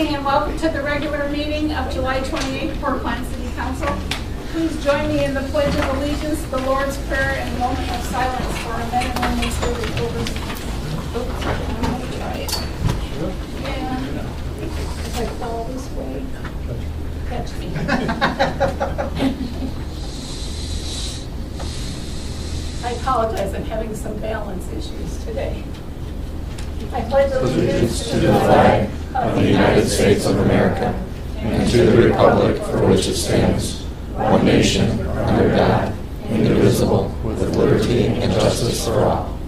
morning and welcome to the regular meeting of July 28th, Port Pine City Council. Please join me in the Pledge of Allegiance, the Lord's Prayer, and a moment of silence for our men and women serving over. Oops, I'm going to try it. Yeah. If I fall this way, catch me. I apologize, I'm having some balance issues today. I pledge allegiance to the flag of the United States of America and to the republic for which it stands, one nation, under God, indivisible, with liberty and justice for all.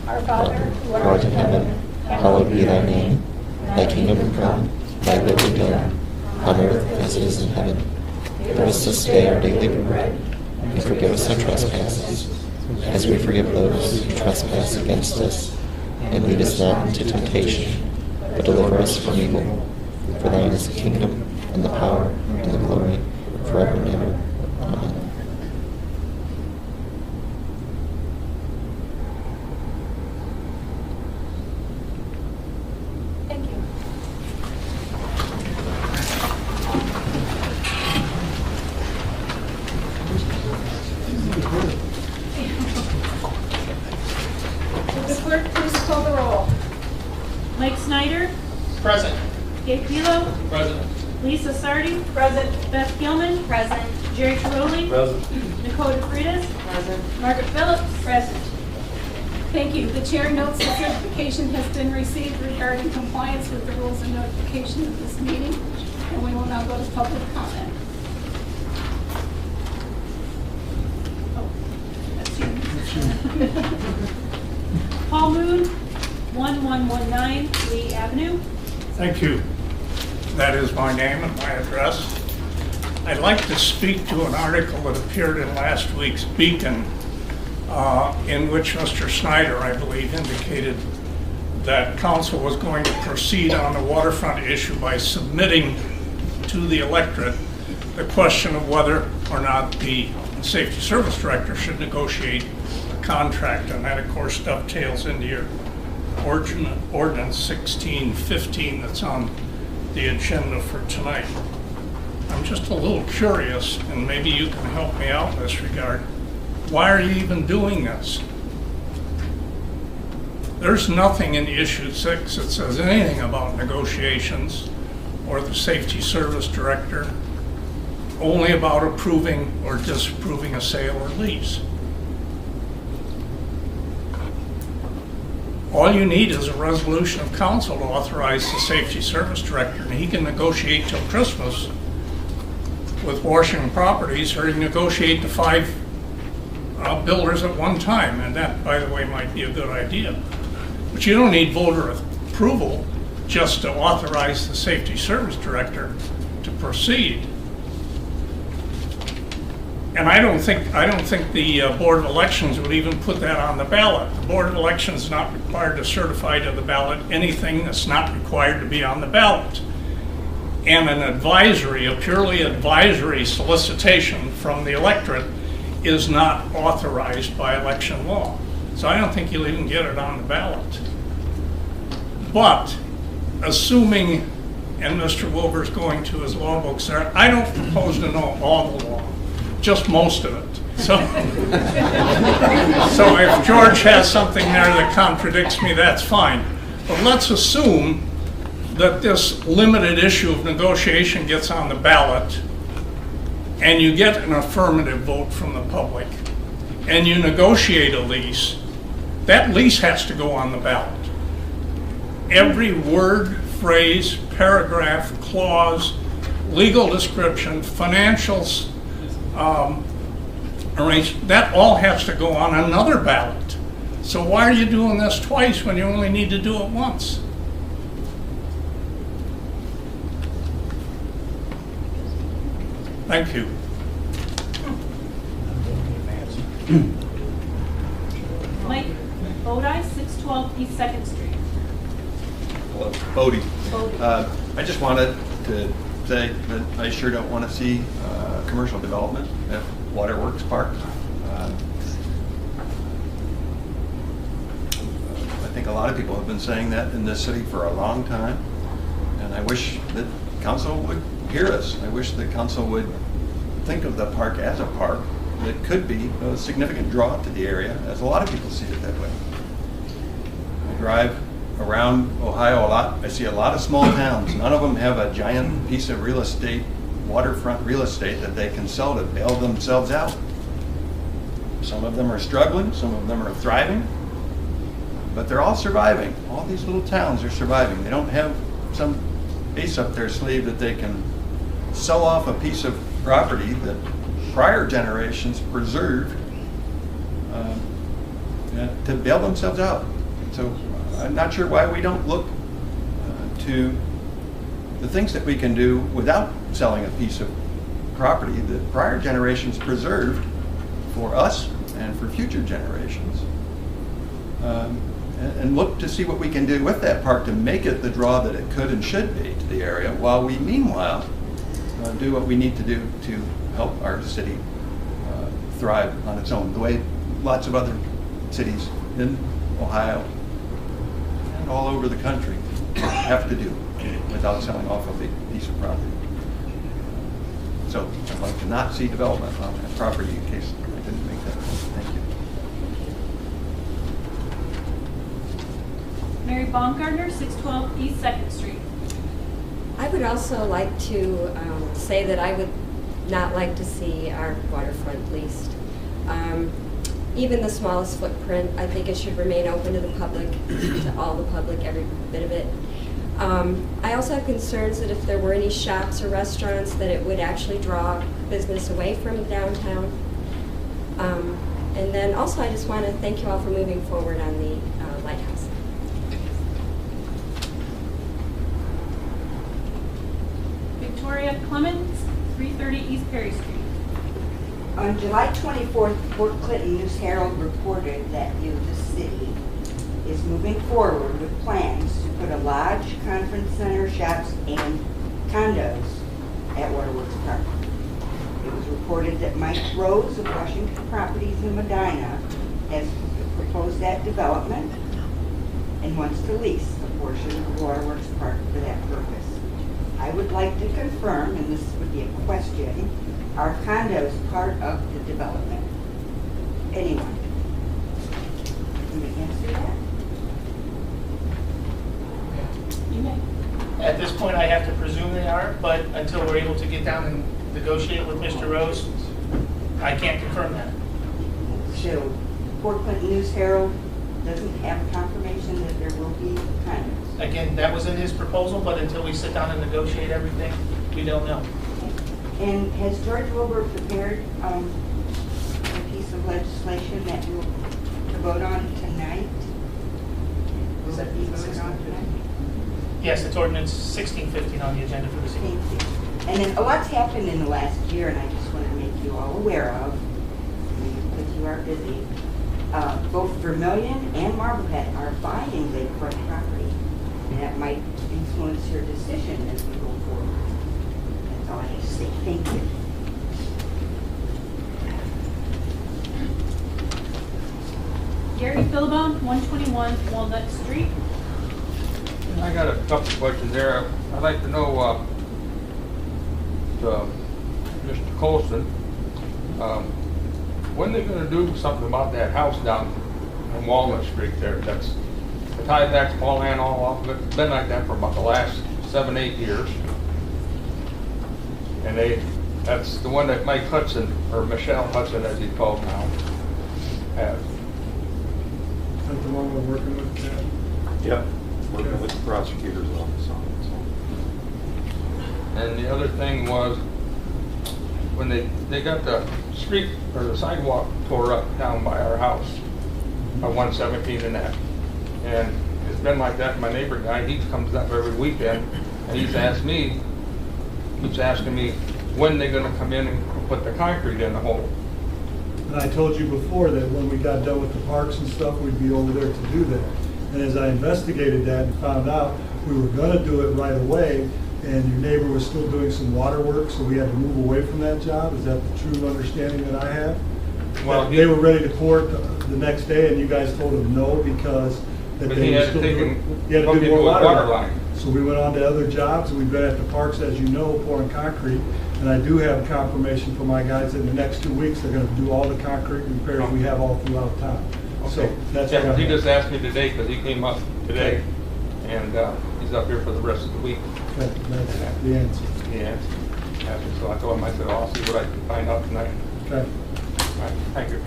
Our Father, who art in heaven, hallowed be thy name. Thy kingdom come, thy will be done, on earth as it is in heaven. Give us this day our daily bread, and forgive us our trespasses, as we forgive those who trespass against us. And lead us not into temptation, but deliver us from evil. For thine is the kingdom, and the power, and the glory, forever and ever. Amen. Thank you. Would the clerk please call the roll? Mike Snyder, Present. Gabe Pilo, Present. Lisa Sardi, Present. Beth Gilman, Present. Jerry Tiroli, Present. Nicole DeFritas, Present. Margaret Phillips, Present. Thank you. The chair notes that certification has been received regarding compliance with the rules and notification of this meeting, and we will now go to public comment. Oh, that's you. Paul Moon, 1119 Lee Avenue. Thank you. That is my name and my address. I'd like to speak to an article that appeared in last week's Beacon, in which Mr. Snyder, I believe, indicated that council was going to proceed on the waterfront issue by submitting to the electorate the question of whether or not the safety service director should negotiate a contract. And that, of course, dovetails into your ordinance 1615 that's on the agenda for tonight. I'm just a little curious, and maybe you can help me out in this regard. Why are you even doing this? There's nothing in issue 6 that says anything about negotiations or the safety service director, only about approving or disapproving a sale or lease. All you need is a resolution of council to authorize the safety service director, and he can negotiate till Christmas with Washington Properties, or he can negotiate to 5 builders at one time, and that, by the way, might be a good idea. But you don't need voter approval just to authorize the safety service director to proceed. And I don't think the Board of Elections would even put that on the ballot. The Board of Elections is not required to certify to the ballot anything that's not required to be on the ballot. And an advisory, a purely advisory solicitation from the electorate is not authorized by election law. So I don't think you'll even get it on the ballot. But assuming, and Mr. Wilbur's going to his law books there, I don't propose to know all the law, just most of it. So if George has something there that contradicts me, that's fine. But let's assume that this limited issue of negotiation gets on the ballot, and you get an affirmative vote from the public, and you negotiate a lease. That lease has to go on the ballot. Every word, phrase, paragraph, clause, legal description, financials, arrangement, that all has to go on another ballot. So why are you doing this twice when you only need to do it once? Thank you. Mike Bodie, 612 East 2nd Street. Hello, Bodie. Bodie. I just wanted to say that I sure don't want to see commercial development at Waterworks Park. I think a lot of people have been saying that in this city for a long time, and And I wish that council would hear us. I wish that council would think of the park as a park that could be a significant draw to the area, as a lot of people see it that way. I drive around Ohio a lot. I see a lot of small towns. None of them have a giant piece of real estate, waterfront real estate that they can sell to bail themselves out. Some of them are struggling, some of them are thriving, but they're all surviving. All these little towns are surviving. They don't have some ace up their sleeve that they can sell off a piece of property that prior generations preserved to bail themselves out. So I'm not sure why we don't look to the things that we can do without selling a piece of property that prior generations preserved for us and for future generations. And look to see what we can do with that park to make it the draw that it could and should be to the area, while we meanwhile do what we need to do to help our city thrive on its own, the way lots of other cities in Ohio and all over the country have to do without selling off a big piece of property. So I'd like to not see development on that property in case I didn't make that point. Thank you. Mary Baumgartner, 612 East 2nd Street. I would also like to say that I would not like to see our waterfront leased. Even the smallest footprint, I think it should remain open to the public, to all the public, every bit of it. I also have concerns that if there were any shops or restaurants, that it would actually draw business away from downtown. And then also I just want to thank you all for moving forward on the lighthouse. Victoria Clemens, 330 East Perry Street. On July 24th, Port Clinton News Herald reported that the city is moving forward with plans to put a lodge, conference center, shops, and condos at Waterworks Park. It was reported that Mike Rose of Washington Properties in Medina has proposed that development and wants to lease a portion of Waterworks Park for that purpose. I would like to confirm, and this would be a question, are condos part of the development? Anyone? Can we answer that? You may. At this point, I have to presume they are, but until we're able to get down and negotiate with Mr. Rose, I can't confirm that. So, Port Clinton News Herald doesn't have confirmation that there will be condos. Again, that was in his proposal, but until we sit down and negotiate everything, we don't know. And has George Wilbur prepared a piece of legislation that you'll vote on tonight? Will it be voted on tonight? Yes, it's ordinance 1615 on the agenda for this evening. Thank you. And then a lot's happened in the last year, and I just want to make you all aware of, because you are busy. Both Vermilion and Marblehead are buying lakefront property, and that might influence your decision as we go forward. That's all I have to say. Thank you. Gary Philbone, 121 Walnut Street. I got a couple questions there. I'd like to know, Mr. Colson, when they're going to do something about that house down on Walnut Street there. That's the Tyvek's Paul Ann all off of it. It's been like that for about the last 7-8 years. And that's the one that Mike Hudson, or Michelle Hudson as he's called now, has. Is that the one we're working with, Chad? Yep, working with the prosecutor's office on it. And the other thing was, when they got the street or the sidewalk tore up down by our house, by 117 and that. And it's been like that. My neighbor guy, he comes up every weekend, and keeps asking me when they're going to come in and put the concrete in the hole. And I told you before that when we got done with the parks and stuff, we'd be over there to do that. And as I investigated that and found out we were going to do it right away, and your neighbor was still doing some water work, so we had to move away from that job. Is that the true understanding that I have? Well, they were ready to pour it the next day, and you guys told him no because that But they he were had still to take doing. and He had to hook do into more a water water line. line. So we went on to other jobs, and we've been at the parks, as you know, pouring concrete. And I do have confirmation from my guys that in the next 2 weeks, they're gonna do all the concrete repairs we have all throughout town. So Okay. that's Yeah, what he I'm. just asked me today, because he came up today, and he's up here for the rest of the week. That's the answer. Yeah. So I told him, I said, I'll see what I can find out tonight. Okay. All right, thank you.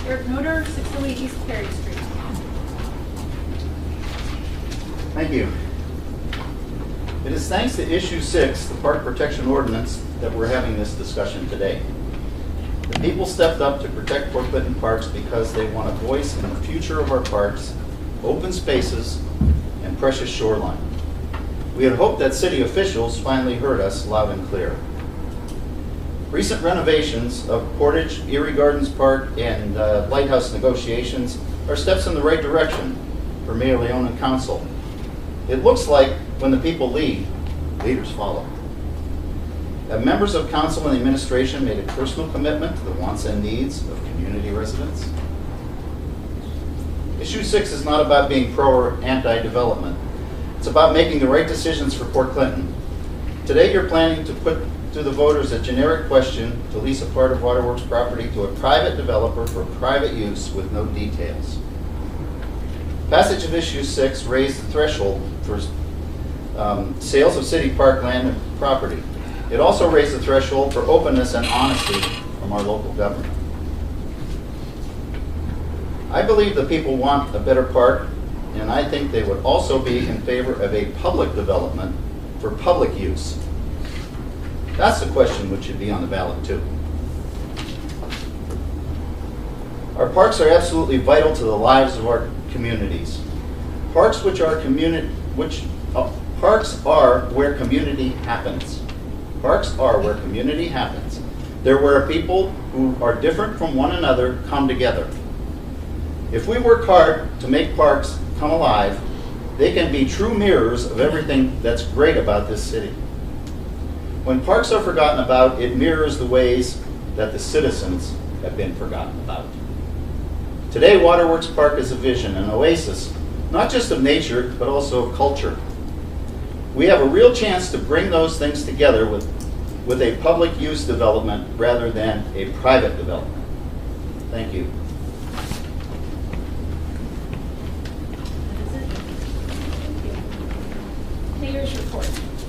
Eric Noter, 608 East Perry Street. Thank you. It is thanks to Issue 6, the Park Protection Ordinance, that we're having this discussion today. The people stepped up to protect Port Clinton parks because they want a voice in the future of our parks, open spaces, and precious shoreline. We had hoped that city officials finally heard us loud and clear. Recent renovations of Portage, Erie Gardens Park, and Lighthouse negotiations are steps in the right direction for Mayor Leone and Council. It looks like when the people lead, leaders follow. Members of Council and the administration made a personal commitment to the wants and needs of community residents. Issue 6 is not about being pro or anti-development. It's about making the right decisions for Port Clinton. Today you're planning to put to the voters a generic question to lease a part of Waterworks property to a private developer for private use with no details. Passage of Issue 6 raised the threshold for sales of city park land and property. It also raised the threshold for openness and honesty from our local government. I believe the people want a better park, and I think they would also be in favor of a public development for public use. That's the question which should be on the ballot too. Our parks are absolutely vital to the lives of our communities. Parks parks are where community happens. Parks are where community happens. They're where people who are different from one another come together. If we work hard to make parks come alive, they can be true mirrors of everything that's great about this city. When parks are forgotten about, it mirrors the ways that the citizens have been forgotten about. Today, Waterworks Park is a vision, an oasis, not just of nature, but also of culture. We have a real chance to bring those things together with a public use development rather than a private development. Thank you. Mayor's report.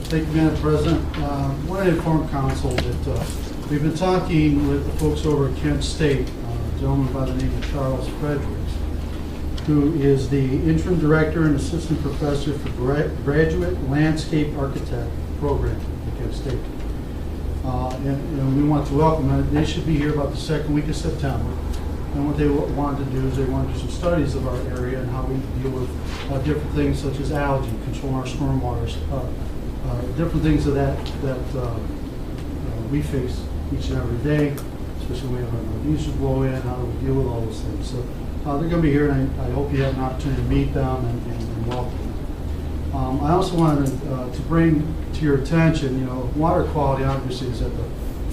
Thank you, Madam President. I want to inform Council that we've been talking with the folks over at Kent State, a gentleman by the name of Charles Fredericks, who is the interim director and assistant professor for graduate landscape architect program at Kent State. And we want to welcome them. They should be here about the second week of September. And what they wanted to do is they wanted to do some studies of our area and how we deal with different things such as algae, control our stormwaters, different things of that we face each and every day, especially when we have our diesel blow in, how do we deal with all those things. So they're going to be here, and I hope you have an opportunity to meet them and welcome them. I also wanted to bring to your attention, water quality obviously is at the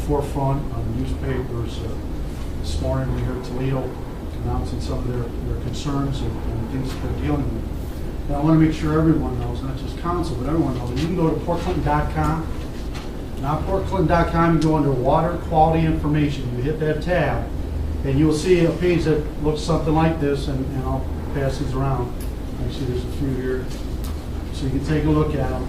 forefront on the newspapers. This morning we heard Toledo announcing some of their concerns and things that they're dealing with. And I want to make sure everyone knows, not just council, but everyone knows, you can go to portclinton.com. Not portclinton.com, you go under water quality information. You hit that tab, and you will see a page that looks something like this, and I'll pass these around. I see there's a few here, so you can take a look at them.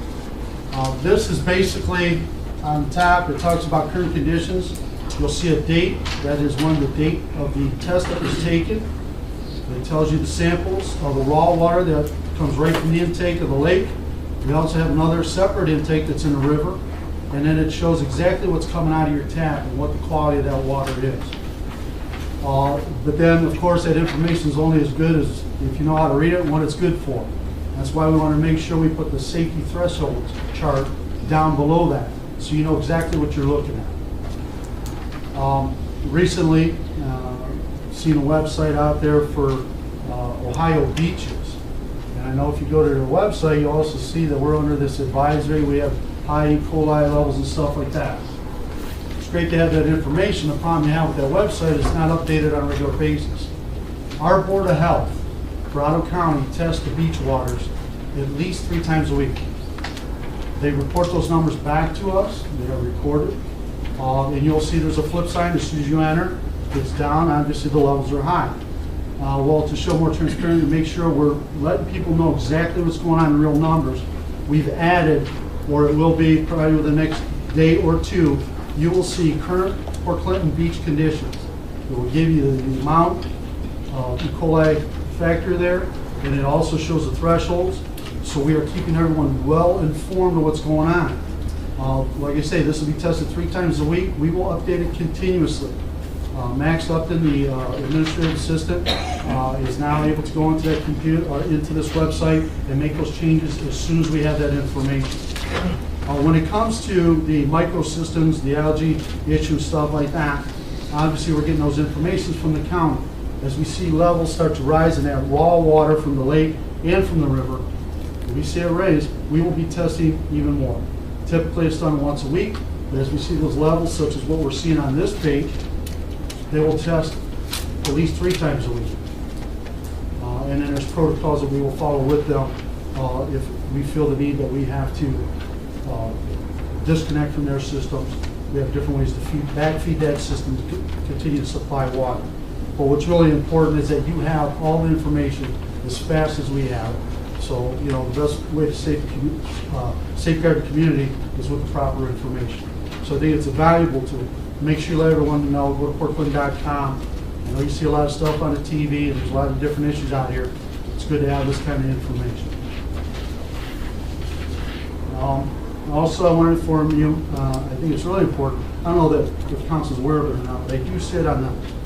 This is basically on top, it talks about current conditions. You'll see a date, that is when the date of the test that was taken. It tells you the samples of the raw water that comes right from the intake of the lake. We also have another separate intake that's in the river. And then it shows exactly what's coming out of your tap and what the quality of that water is. But then, of course, that information is only as good as if you know how to read it and what it's good for. That's why we want to make sure we put the safety threshold chart down below that, so you know exactly what you're looking at. Recently, seen a website out there for Ohio beaches. And I know if you go to their website, you'll also see that we're under this advisory. We have high E. coli levels and stuff like that. It's great to have that information. The problem you have with that website is it's not updated on a regular basis. Our Board of Health for Ottawa County test the beach waters at least 3 times a week. They report those numbers back to us. They are recorded. And you'll see there's a flip sign as soon as you enter. It's down. Obviously, the levels are high. Well, to show more transparency, to make sure we're letting people know exactly what's going on in real numbers, we've added, or it will be probably within the next day or two, you will see current Port Clinton beach conditions. It will give you the amount of E. coli factor there, and it also shows the thresholds. So we are keeping everyone well informed of what's going on. Like I say, this will be tested 3 times a week. We will update it continuously. Max Upton, the administrative assistant, is now able to go into that computer or into this website and make those changes as soon as we have that information. When it comes to the microsystems, the algae issue, stuff like that, obviously we're getting those informations from the county. As we see levels start to rise in that raw water from the lake and from the river, if we see it raise, we will be testing even more. Typically it's done once a week, but as we see those levels, such as what we're seeing on this page, they will test at least 3 times a week. And then there's protocols that we will follow with them if we feel the need that we have to disconnect from their systems. We have different ways to backfeed that system to continue to supply water. But what's really important is that you have all the information as fast as we have. So, you know, the best way to safeguard the community is with the proper information. So I think it's a valuable tool. Make sure you let everyone know. Go to portclinton.com. I know you see a lot of stuff on the TV, and there's a lot of different issues out here. It's good to have this kind of information. Also, I want to inform you, I think it's really important. I don't know that if council's aware of it or not, but I do sit on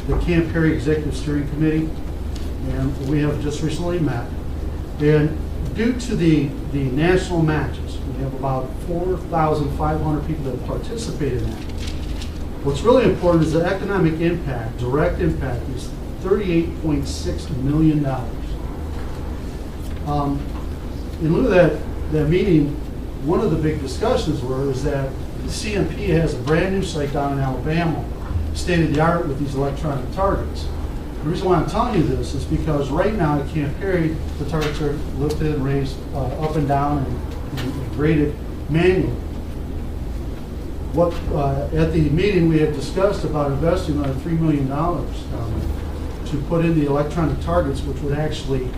the Camp Perry Executive Steering Committee, and we have just recently met. And due to the national matches, we have about 4,500 people that participate in that. What's really important is the economic impact, direct impact, is $38.6 million. In lieu of that meeting, one of the big discussions is that the CMP has a brand new site down in Alabama, state-of-the-art with these electronic targets. The reason why I'm telling you this is because right now at Camp Perry, the targets are lifted and raised up and down and graded manually. At the meeting, we had discussed about investing another $3 million to put in the electronic targets, which would actually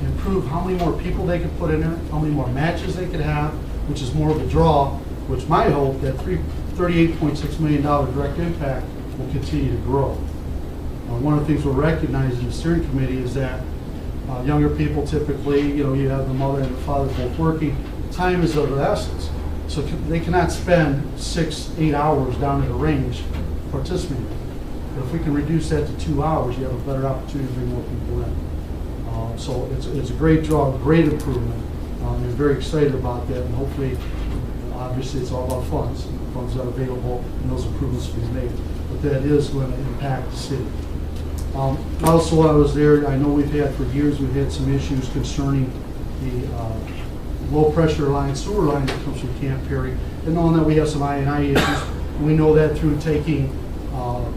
improve how many more people they could put in there, how many more matches they could have, which is more of a draw, which my hope that $38.6 million direct impact will continue to grow. One of the things we're recognizing in the steering committee is that younger people typically, you know, you have the mother and the father both working, time is of the essence. So they cannot spend 6-8 hours down at a range participating. But if we can reduce that to 2 hours, you have a better opportunity to bring more people in. So it's a great draw, great improvement. I'm very excited about that, and hopefully, obviously, it's all about funds. And the funds are available, and those improvements will be made. But that is going to impact the city. Also, while I was there, I know we've had some issues concerning the low-pressure line, sewer line that comes from Camp Perry, and knowing that we have some I&I issues. And we know that through taking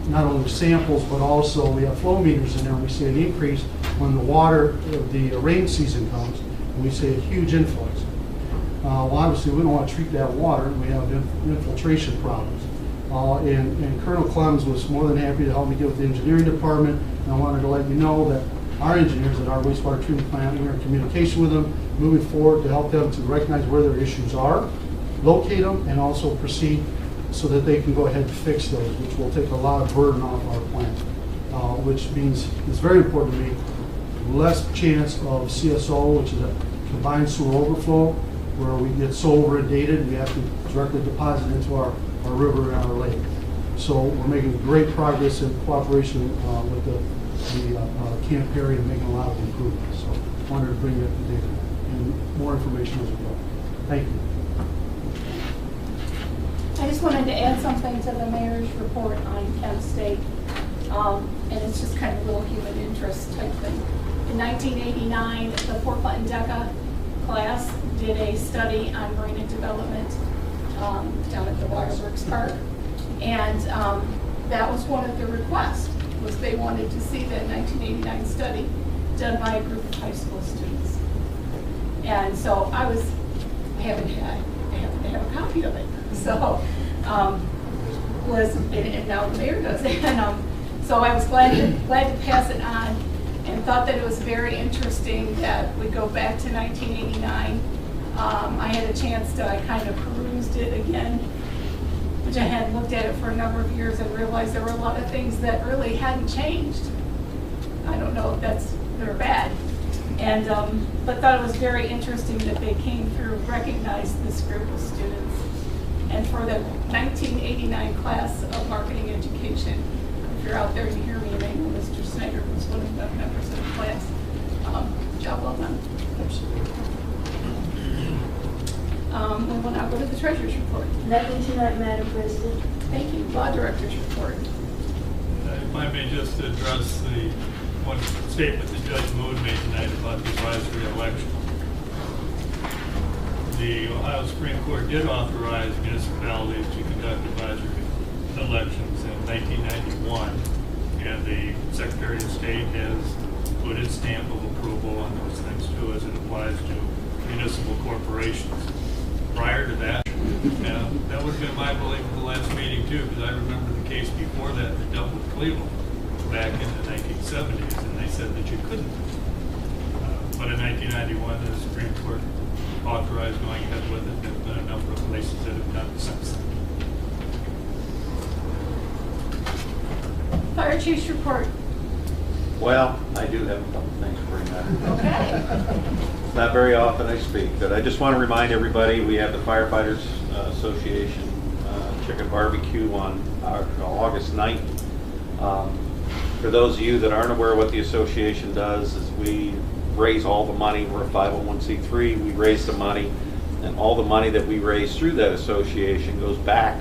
not only samples, but also we have flow meters in there, and we see an increase when the rain season comes, and we see a huge influx. Well, obviously, we don't want to treat that water. We have infiltration problems. And Colonel Clemens was more than happy to help me get with the engineering department, and I wanted to let you know that our engineers at our wastewater treatment plant, we're in communication with them, moving forward to help them to recognize where their issues are, locate them, and also proceed so that they can go ahead and fix those, which will take a lot of burden off our plant, which means it's very important to me, less chance of CSO, which is a combined sewer overflow, where we get so inundated we have to directly deposit into our river and our lake. So we're making great progress in cooperation with the Camp Perry and making a lot of improvements. So I wanted to bring you up to date and more information as we go. Thank you. I just wanted to add something to the mayor's report on Kent State, and it's just kind of a little human interest type thing. In 1989, the Port Clinton DECA class did a study on marina development down at the Waterworks Park, and that was one of the requests, was they wanted to see the 1989 study. done by a group of high school students. And so I happen to have a copy of it. So, and now the mayor does. And so I was glad to pass it on, and thought that it was very interesting that we go back to 1989. I had a chance to, I kind of perused it again, which I hadn't looked at it for a number of years, and realized there were a lot of things that really hadn't changed. I don't know if that's good or bad. And, but thought it was very interesting that they came through, recognized this group of students. And for the 1989 class of marketing education, if you're out there and you hear me, and I know Mr. Snyder was one of the members of the class, job well done. We will now go to the treasurer's report. Nothing tonight, Madam President. Thank you. Law director's report. If I may just address the one statement that Judge Mood made tonight about the advisory election. The Ohio Supreme Court did authorize municipalities to conduct advisory elections in 1991, and the Secretary of State has put its stamp of approval on those things too, as it applies to municipal corporations. Prior to that, that would have been my belief at the last meeting too, because I remember the case before that dealt with Cleveland back in the 1970s, and they said that you couldn't. But in 1991, the Supreme Court authorized going ahead with it. There's been a number of places that have done it since then. Fire chief's report. Well, I do have a couple things to bring up. Okay. It's not very often I speak, but I just want to remind everybody we have the Firefighters Association Chicken Barbecue on August 9th. For those of you that aren't aware what the association does is we raise all the money. We're a 501c3. We raise the money, and all the money that we raise through that association goes back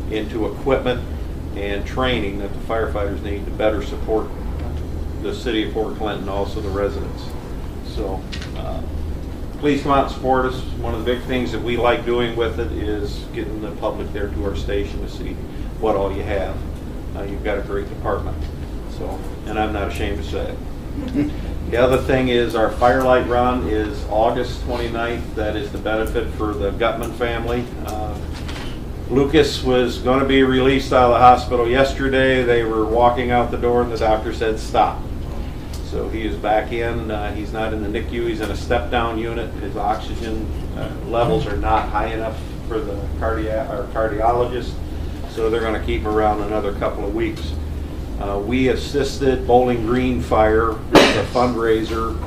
into equipment and training that the firefighters need to better support the city of Fort Clinton, also the residents. So please come out and support us. One of the big things that we like doing with it is getting the public there to our station to see what all you have. You've got a great department. So, and I'm not ashamed to say it. The other thing is our Firelight Run is August 29th. That is the benefit for the Gutman family. Lucas was going to be released out of the hospital yesterday. They were walking out the door and the doctor said stop. So he is back in. He's not in the NICU. He's in a step-down unit. His oxygen levels are not high enough for the cardiologist. So they're going to keep him around another couple of weeks. We assisted Bowling Green Fire with a fundraiser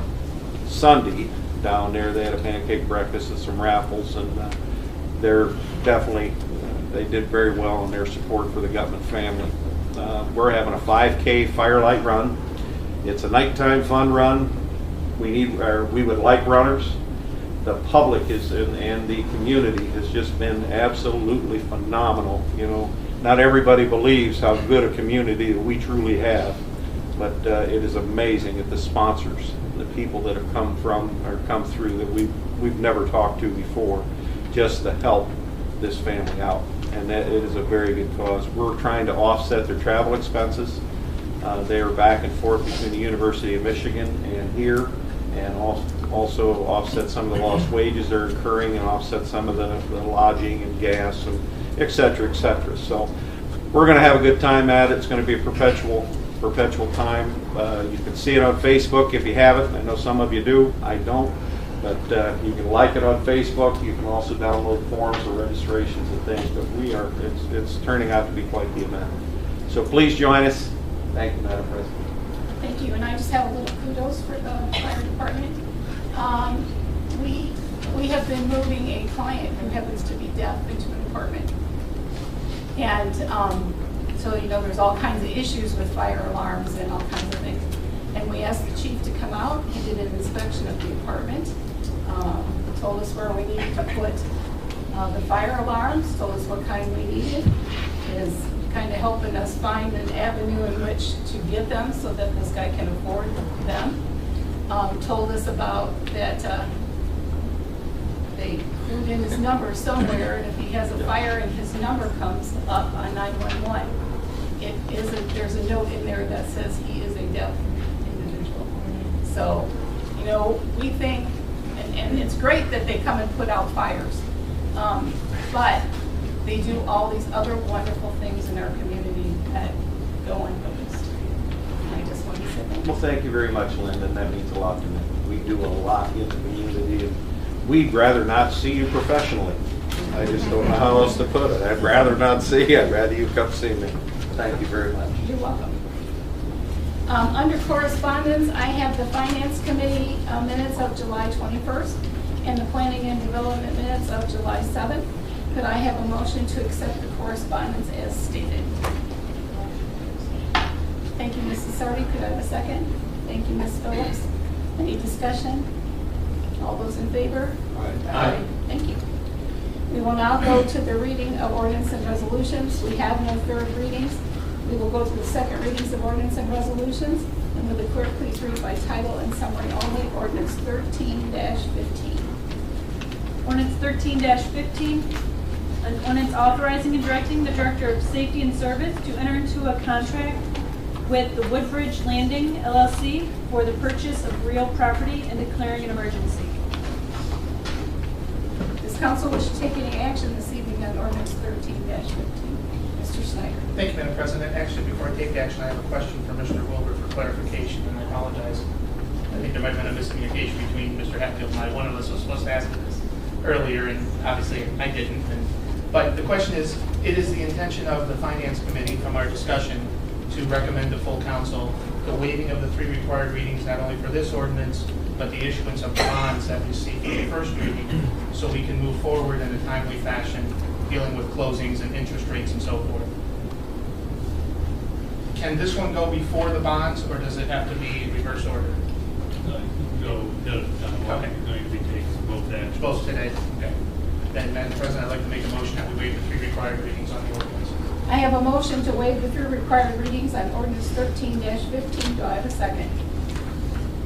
Sunday down there. They had a pancake breakfast and some raffles, and they're definitely, they did very well in their support for the Gutman family. We're having a 5K Firelight Run. It's a nighttime fun run. We would like runners. The public is and the community has just been absolutely phenomenal. You know, not everybody believes how good a community that we truly have, but it is amazing at the sponsors, the people that have come through that we've never talked to before, just to help this family out, and that it is a very good cause. We're trying to offset their travel expenses. They are back and forth between the University of Michigan and here, and also offset some of the lost wages they're incurring, and offset some of the lodging and gas and et cetera, et cetera. So we're going to have a good time at it. It's going to be a perpetual time. You can see it on Facebook if you haven't. I know some of you do. I don't. But you can like it on Facebook. You can also download forms or registrations and things. But it's turning out to be quite the event. So please join us. Thank you, Madam President. Thank you. And I just have a little kudos for the fire department. We have been moving a client who happens to be deaf into an apartment. And so, you know, there's all kinds of issues with fire alarms and all kinds of things. And we asked the chief to come out. He did an inspection of the apartment, told us where we needed to put the fire alarms, told us what kind we needed, is kind of helping us find an avenue in which to get them so that this guy can afford them. Told us about that they put in his number somewhere, and if he has a fire and his number comes up on 911, there's a note in there that says he is a deaf individual. So, you know, we think, and it's great that they come and put out fires, but they do all these other wonderful things in our community that go unnoticed. And I just want to say thank you. Well, thank you very much, Linda, that means a lot to me. We do a lot in the community, and we'd rather not see you professionally. I just don't know how else to put it. I'd rather not see you. I'd rather you come see me. Thank you very much. You're welcome. Under correspondence, I have the Finance Committee minutes of July 21st and the Planning and Development minutes of July 7th. Could I have a motion to accept the correspondence as stated? Thank you, Mrs. Sardi. Could I have a second? Thank you, Ms. Phillips. Any discussion? All those in favor? Aye. Thank you. We will now go to the reading of ordinance and resolutions. We have no third readings. We will go to the second readings of ordinance and resolutions. And will the clerk please read by title and summary only, ordinance 13-15. Ordinance 13-15, an ordinance authorizing and directing the Director of Safety and Service to enter into a contract with the Woodbridge Landing LLC for the purchase of real property and declaring an emergency. Does council wish to take any action this evening on ordinance 13-15? Mr. Snyder. Thank you, Madam President. Actually, before I take action, I have a question for Mr. Wilbur for clarification, and I apologize. I think there might have been a miscommunication between Mr. Hatfield and I. One of us was supposed to ask this earlier, and obviously I didn't. But the question is, it is the intention of the Finance Committee from our discussion to recommend to full council the waiving of the 3 required readings, not only for this ordinance, but the issuance of bonds that we see for the first reading, so we can move forward in a timely fashion, dealing with closings and interest rates and so forth. Can this one go before the bonds, or does it have to be in reverse order? Go, Okay. going to be taken both actions. Both today? Okay. Then, Madam President, I'd like to make a motion that we waive the 3 required readings on the ordinance. I have a motion to waive the 3 required readings on ordinance 13-15. Do I have a second?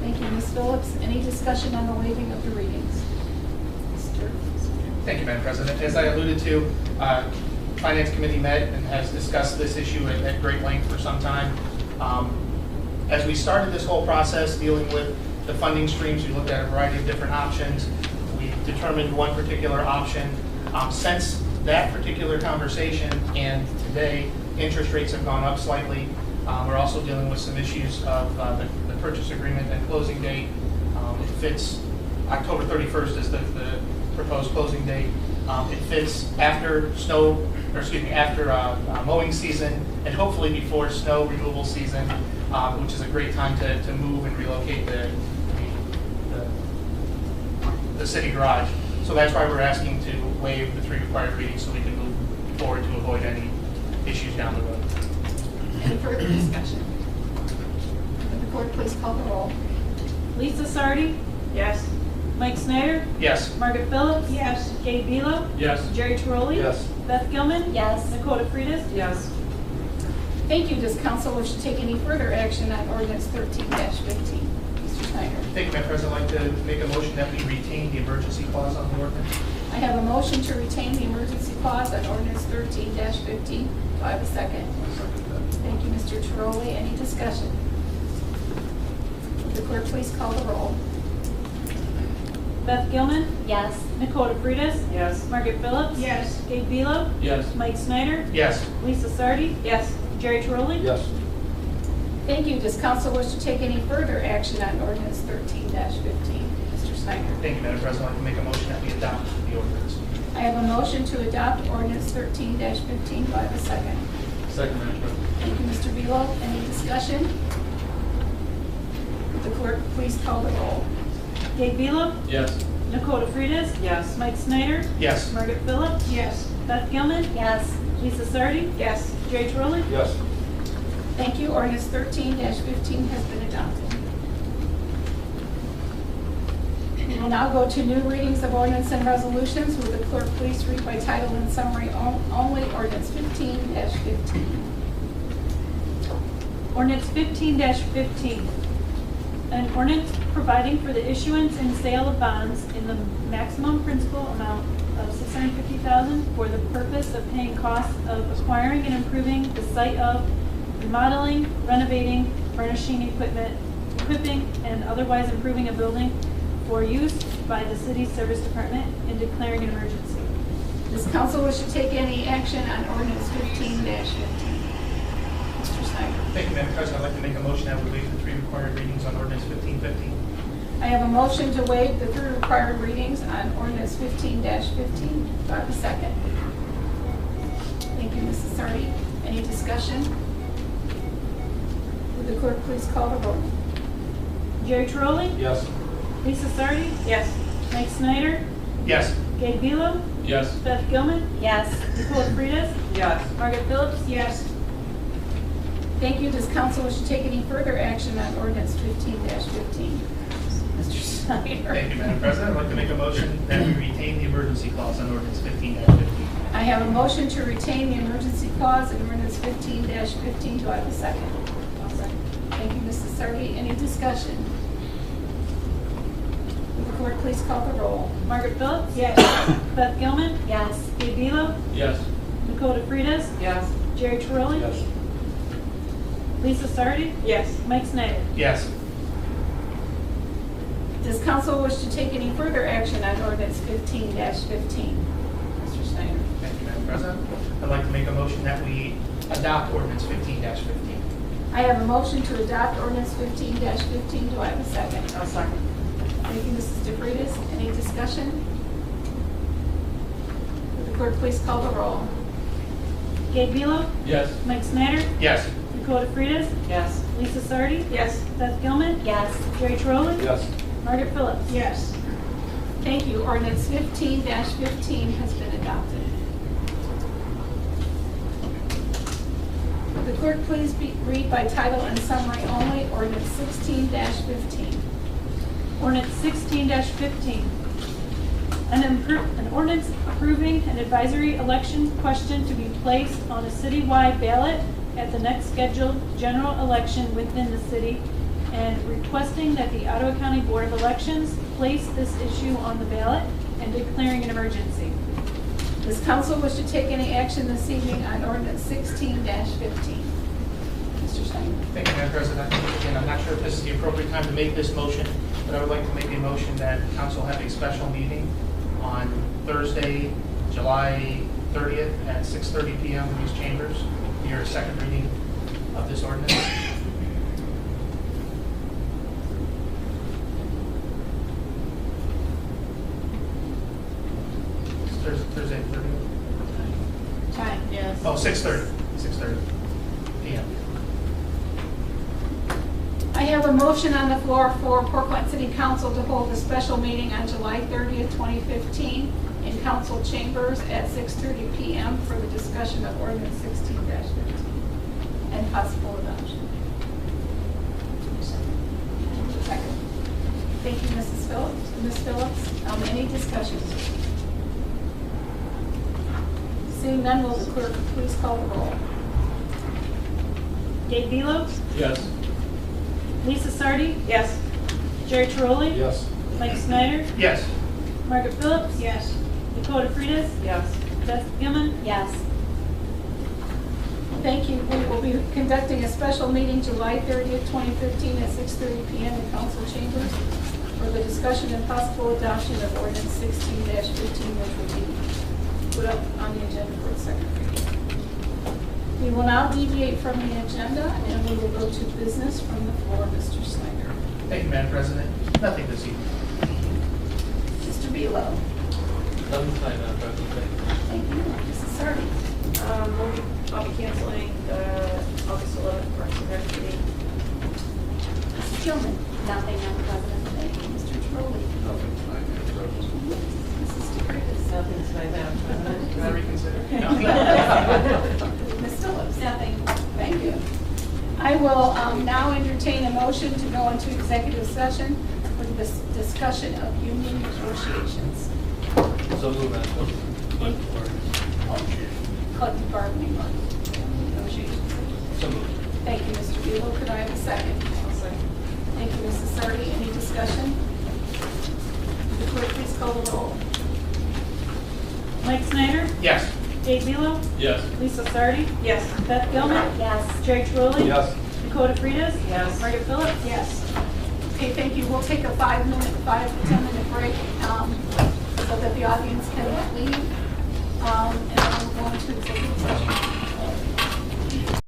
Thank you, Ms. Phillips. Any discussion on the waiving of the readings? Mr. Thank you, Madam President. As I alluded to, Finance Committee met and has discussed this issue at great length for some time. As we started this whole process dealing with the funding streams, we looked at a variety of different options. We determined one particular option. Since that particular conversation and today, interest rates have gone up slightly. We're also dealing with some issues of the purchase agreement and closing date. It fits October 31st is the proposed closing date. It fits after after mowing season and hopefully before snow removal season, which is a great time to move and relocate the city garage. So that's why we're asking to waive the 3 required readings so we can move forward to avoid any issues down the road. Any further discussion? Would the clerk please call the roll? Lisa Sardi? Yes. Mike Snyder? Yes. Margaret Phillips? Yes. Gabe Belo? Yes. Jerry Trolley? Yes. Beth Gilman? Yes. Dakota Freitas? Yes. Thank you. Does council wish to take any further action on ordinance 13-15? Mr. Snyder. Thank you, Madam President. I'd like to make a motion that we retain the emergency clause on the ordinance. I have a motion to retain the emergency clause on ordinance 13-15. Do I have a second? Thank you, Mr. Trolley. Any discussion? Would the clerk please call the roll? Beth Gilman? Yes. Dakota Freitas? Yes. Margaret Phillips? Yes. Gabe Belo? Yes. Mike Snyder? Yes. Lisa Sardi? Yes. Jerry Trolley? Yes. Thank you. Does council wish to take any further action on ordinance 13-15? Mr. Snyder. Thank you, Madam President. I'd like to make a motion that we adopt the ordinance. I have a motion to adopt ordinance 13-15. Do I have a second? Second, Madam President. Thank you, Mr. Belo. Any discussion? Would the clerk please call the roll? Gabe Belo? Yes. Dakota Freitas? Yes. Mike Snyder? Yes. Margaret Phillips? Yes. Beth Gilman? Yes. Lisa Sardi? Yes. Jerry Trolley? Yes. Thank you. Ordinance 13-15 has been adopted. We will now go to new readings of ordinance and resolutions. Will the clerk please read by title and summary only ordinance 15-15? Ordinance 15-15. An ordinance providing for the issuance and sale of bonds in the maximum principal amount of $650,000 for the purpose of paying costs of acquiring and improving the site of remodeling, renovating, furnishing equipment equipping, and otherwise improving a building for use by the city's service department and declaring an emergency. Does council wish to take any action on ordinance 15-15? Mr. Snyder. Thank you, Madam President. I'd like to make a motion that we waive the 3 required readings on ordinance 1515. I have a motion to waive the 3 required readings on ordinance 15-15. Do I have a second? Thank you, Mrs. Sardi. Any discussion? Would the clerk please call the roll? Jerry Trolley? Yes. Lisa Sardi? Yes. Mike Snyder? Yes. Gabe Velo? Yes. Beth Gilman? Yes. Nicole Fridas? Yes. Margaret Phillips? Yes. Thank you. Does council wish to take any further action on ordinance 15-15? Mr. Snyder. Thank you, Madam President. I'd like to make a motion that we retain the emergency clause on ordinance 15-15. I have a motion to retain the emergency clause in ordinance 15-15. Do I have a second? I'll second. Thank you, Mrs. Sardi. Any discussion? Will the clerk please call the roll? Margaret Phillips? Yes. Beth Gilman? Yes. Gabe Velo? Yes. Nicole Fridas? Yes. Jerry Trolley? Yes. Lisa Sardi? Yes. Mike Snyder? Yes. Does council wish to take any further action on ordinance 15-15? Mr. Snyder. Thank you, Madam President. I'd like to make a motion that we adopt ordinance 15-15. I have a motion to adopt ordinance 15-15. Do I have a second? I'll second. Thank you, Mrs. DeFreitas. Any discussion? Would the clerk please call the roll? Gabe Velo? Yes. Mike Snyder? Yes. Nicole Fridas? Yes. Lisa Sardi? Yes. Beth Gilman? Yes. Jerry Trolley? Yes. Margaret Phillips? Yes. Thank you. Ordinance 15-15 has been adopted. Would the clerk please read by title and summary only ordinance 16-15? Ordinance 16-15. An ordinance approving an advisory election question to be placed on a citywide ballot at the next scheduled general election within the city and requesting that the Ottawa County Board of Elections place this issue on the ballot and declaring an emergency. Does council wish to take any action this evening on ordinance 16-15? Mr. Stein. Thank you, Madam President. Again, I'm not sure if this is the appropriate time to make this motion, but I would like to make a motion that council have a special meeting on Thursday, July 30th at 6:30 p.m. in these chambers, near a second reading of this ordinance. Thursday, 30th? Time, yes. Oh, 6:30 p.m. I have a motion on the floor for Portland City Council to hold a special meeting on July 30th, 2015 in council chambers at 6:30 p.m. for the discussion of ordinance 16-15 and possible adoption. Second. Thank you, Mrs. Phillips. Ms. Phillips, any discussions? Seeing none, will the clerk please call the roll? Gabe Velo? Yes. Lisa Sardi? Yes. Jerry Trolley? Yes. Mike Snyder? Yes. Margaret Phillips? Yes. Nicole Fridas? Yes. Beth Gilman? Yes. Thank you. We will be conducting a special meeting July 30th, 2015 at 6:30 p.m. in council chambers for the discussion and possible adoption of ordinance 16-15, which will be put up on the agenda for a second reading. We will now deviate from the agenda and we will go to business from the floor. Mr. Snyder. Thank you, Madam President. Nothing this evening. Mr. Belo. Nothing tonight, Madam President. Thank you. Mrs. Sardi. I'll be canceling the August 11th Parks and Rec meeting. Mrs. Gilman. Nothing, Madam President. Thank you. Mr. Trolley. Nothing tonight, Madam President. Mrs. DeFreitas. Nothing tonight, Madam President. Can I reconsider? Ms. Phillips? Nothing. Thank you. I will now entertain a motion to go into executive session for the discussion of union negotiations. So move, Madam President. Collective bargaining negotiations. So move. Thank you, Mr. Buell. Could I have a second? Thank you, Mrs. Sardi. Any discussion? Would the clerk please call the roll? Mike Snyder? Yes. Gabe Velo? Yes. Lisa Sardi? Yes. Beth Gilman? Yes. Jerry Trolley? Yes. Nicole Fridas? Yes. Margaret Phillips? Yes. Okay, thank you. We'll take a 5 to 10 minute break so that the audience can leave.